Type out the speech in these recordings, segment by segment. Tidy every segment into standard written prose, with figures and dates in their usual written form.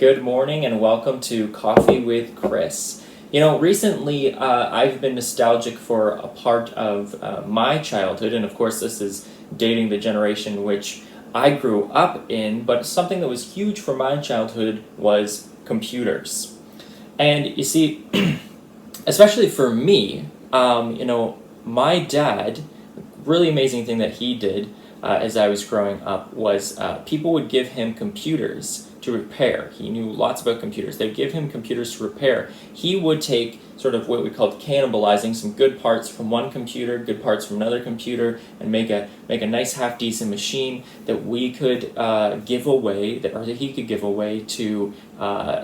Good morning and welcome to Coffee with Chris. Recently I've been nostalgic for a part of my childhood, and of course this is dating the generation which I grew up in, but something that was huge for my childhood was computers. And you see, especially for me, my dad, really amazing thing that he did as I was growing up was people would give him computers to repair. He knew lots about computers. They'd give him computers to repair. He would take sort of what we called cannibalizing, some good parts from one computer, good parts from another computer, and make a nice half-decent machine that we could give away, or that he could give away to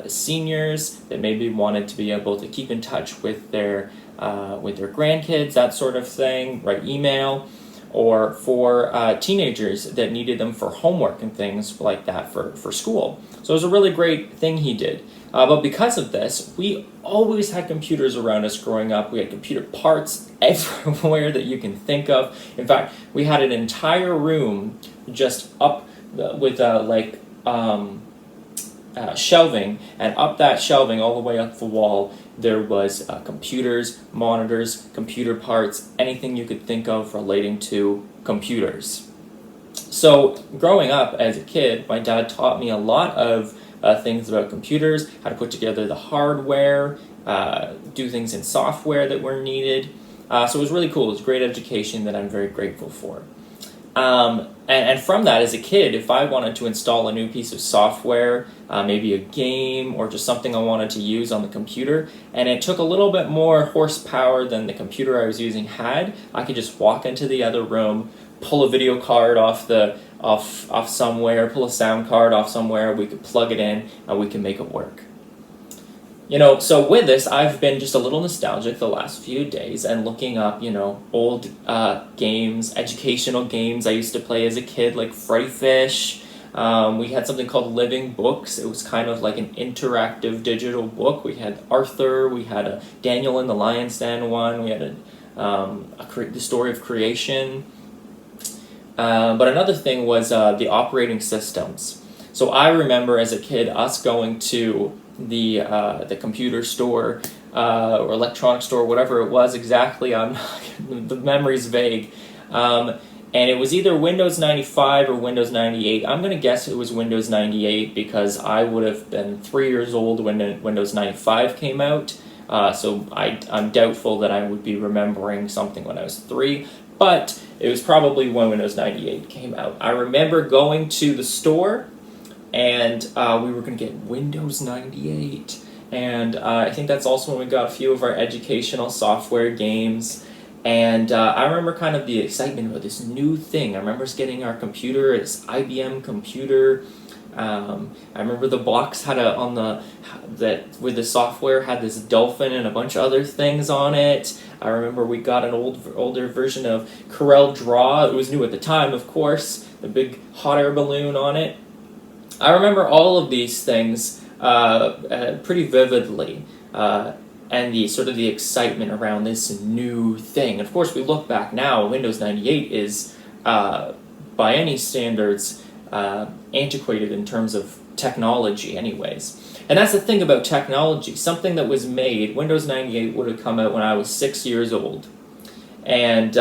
seniors that maybe wanted to be able to keep in touch with their grandkids, that sort of thing, write email, or for teenagers that needed them for homework and things like that for school. So it was a really great thing he did. But because of this, we always had computers around us growing up. We had computer parts everywhere that you can think of. In fact, we had an entire room just up with shelving, and up that shelving all the way up the wall there was computers, monitors, computer parts, anything you could think of relating to computers. So growing up as a kid, my dad taught me a lot of things about computers, how to put together the hardware, do things in software that were needed. So it was really cool. It was great education that I'm very grateful for. And from that, as a kid, if I wanted to install a new piece of software, maybe a game or just something I wanted to use on the computer, and it took a little bit more horsepower than the computer I was using had, I could just walk into the other room, pull a video card off somewhere, pull a sound card off somewhere, we could plug it in, and we can make it work. So with this, I've been just a little nostalgic the last few days and looking up, old games, educational games I used to play as a kid, like Freddy Fish. We had something called Living Books. It was kind of like an interactive digital book. We had Arthur, we had a Daniel in the Lion's Den one, we had the story of creation. But another thing was the operating systems. So I remember as a kid us going to the computer store or electronic store, whatever it was exactly. The memory's vague. And it was either Windows 95 or Windows 98. I'm going to guess it was Windows 98 because I would have been 3 years old when Windows 95 came out. So I'm doubtful that I would be remembering something when I was 3. But it was probably when Windows 98 came out. I remember going to the store, and we were going to get Windows 98, and I think that's also when we got a few of our educational software games, and I remember kind of the excitement about this new thing. I remember us getting our computer, this IBM computer. I remember the box had with the software had this dolphin and a bunch of other things on it. I remember we got an older version of Corel Draw. It was new at the time, of course, the big hot air balloon on it. I remember all of these things pretty vividly, and the excitement around this new thing. Of course, we look back now, Windows 98 is, by any standards, antiquated in terms of technology anyways. And that's the thing about technology. Something that was made, Windows 98 would have come out when I was 6 years old. And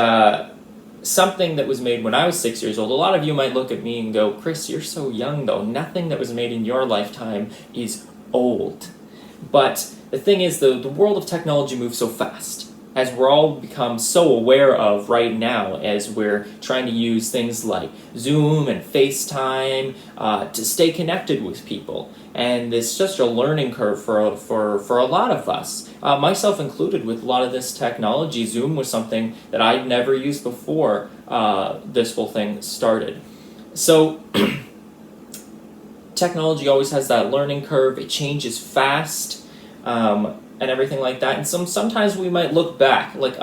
something that was made when I was 6 years old, a lot of you might look at me and go, Chris, you're so young though. Nothing that was made in your lifetime is old. But the thing is, the world of technology moves so fast, as we're all become so aware of right now, as we're trying to use things like Zoom and FaceTime to stay connected with people. And it's just a learning curve for a lot of us, myself included, with a lot of this technology. Zoom was something that I'd never used before this whole thing started. So technology always has that learning curve. It changes fast. And everything like that. And sometimes we might look back like,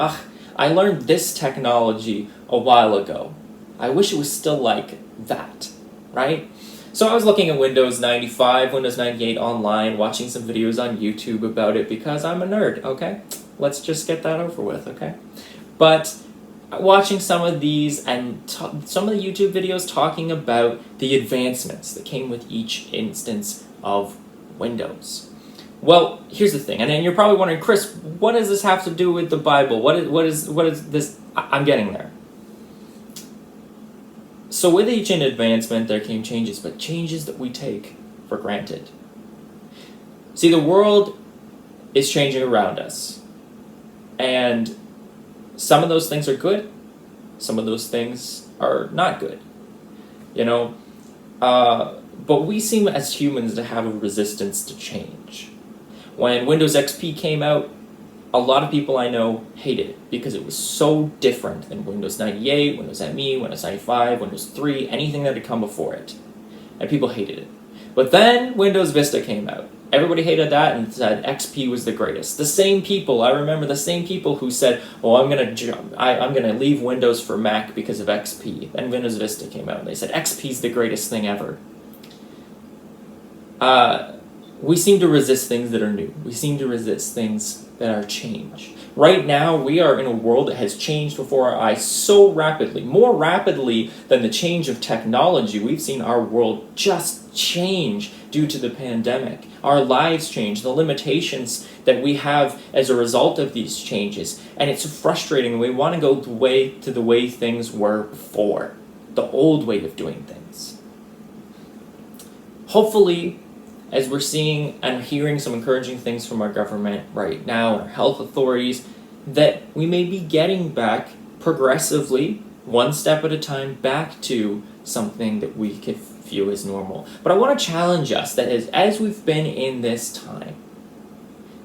I learned this technology a while ago. I wish it was still like that, right? So I was looking at Windows 95, Windows 98 online, watching some videos on YouTube about it because I'm a nerd, okay? Let's just get that over with, okay? But watching some of these and some of the YouTube videos talking about the advancements that came with each instance of Windows. Well, here's the thing, and then you're probably wondering, Chris, what does this have to do with the Bible? What is this? I'm getting there. So with each advancement, there came changes, but changes that we take for granted. See, the world is changing around us, and some of those things are good, some of those things are not good, but we seem as humans to have a resistance to change. When Windows XP came out, a lot of people I know hated it because it was so different than Windows 98, Windows ME, Windows 95, Windows 3, anything that had come before it. And people hated it. But then Windows Vista came out. Everybody hated that and said XP was the greatest. The same people, I remember the same people who said, "Oh, I'm gonna leave Windows for Mac because of XP." Then Windows Vista came out and they said XP's the greatest thing ever. We seem to resist things that are new. We seem to resist things that are change. Right now, we are in a world that has changed before our eyes so rapidly, more rapidly than the change of technology. We've seen our world just change due to the pandemic. Our lives change, the limitations that we have as a result of these changes. And it's frustrating. We want to go to the way things were before, the old way of doing things. Hopefully, as we're seeing and hearing some encouraging things from our government right now and our health authorities, that we may be getting back progressively, one step at a time, back to something that we could view as normal. But I want to challenge us that as we've been in this time,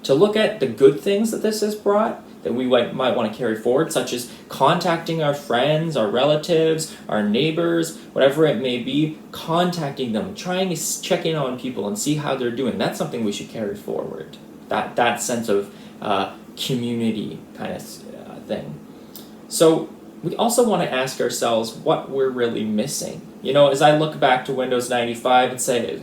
to look at the good things that this has brought, that we might want to carry forward, such as contacting our friends, our relatives, our neighbors, whatever it may be, contacting them, trying to check in on people and see how they're doing. That's something we should carry forward, that sense of community kind of thing. So we also want to ask ourselves what we're really missing. As I look back to Windows 95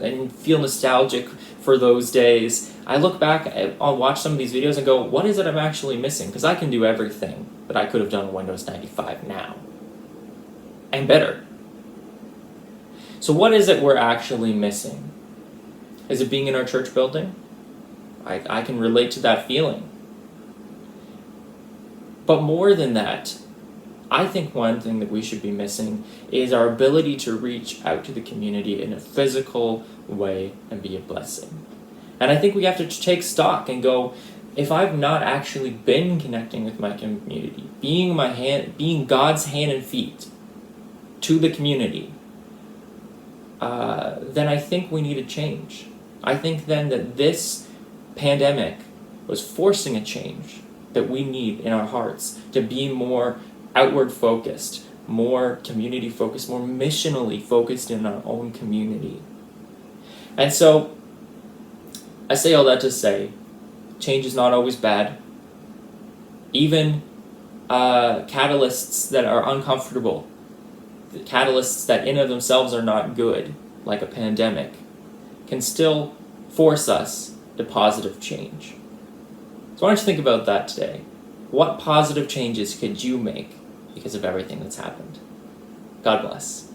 and feel nostalgic for those days, I look back, I'll watch some of these videos and go, what is it I'm actually missing? Because I can do everything that I could have done in Windows 95 now. And better. So what is it we're actually missing? Is it being in our church building? I can relate to that feeling. But more than that, I think one thing that we should be missing is our ability to reach out to the community in a physical way and be a blessing. And I think we have to take stock and go, if I've not actually been connecting with my community, being God's hand and feet to the community, then I think we need a change. I think then that this pandemic was forcing a change that we need in our hearts to be more outward focused, more community focused, more missionally focused in our own community. And so, I say all that to say, change is not always bad. Even catalysts that are uncomfortable, the catalysts that in of themselves are not good, like a pandemic, can still force us to positive change. So I want you to think about that today. What positive changes could you make because of everything that's happened? God bless.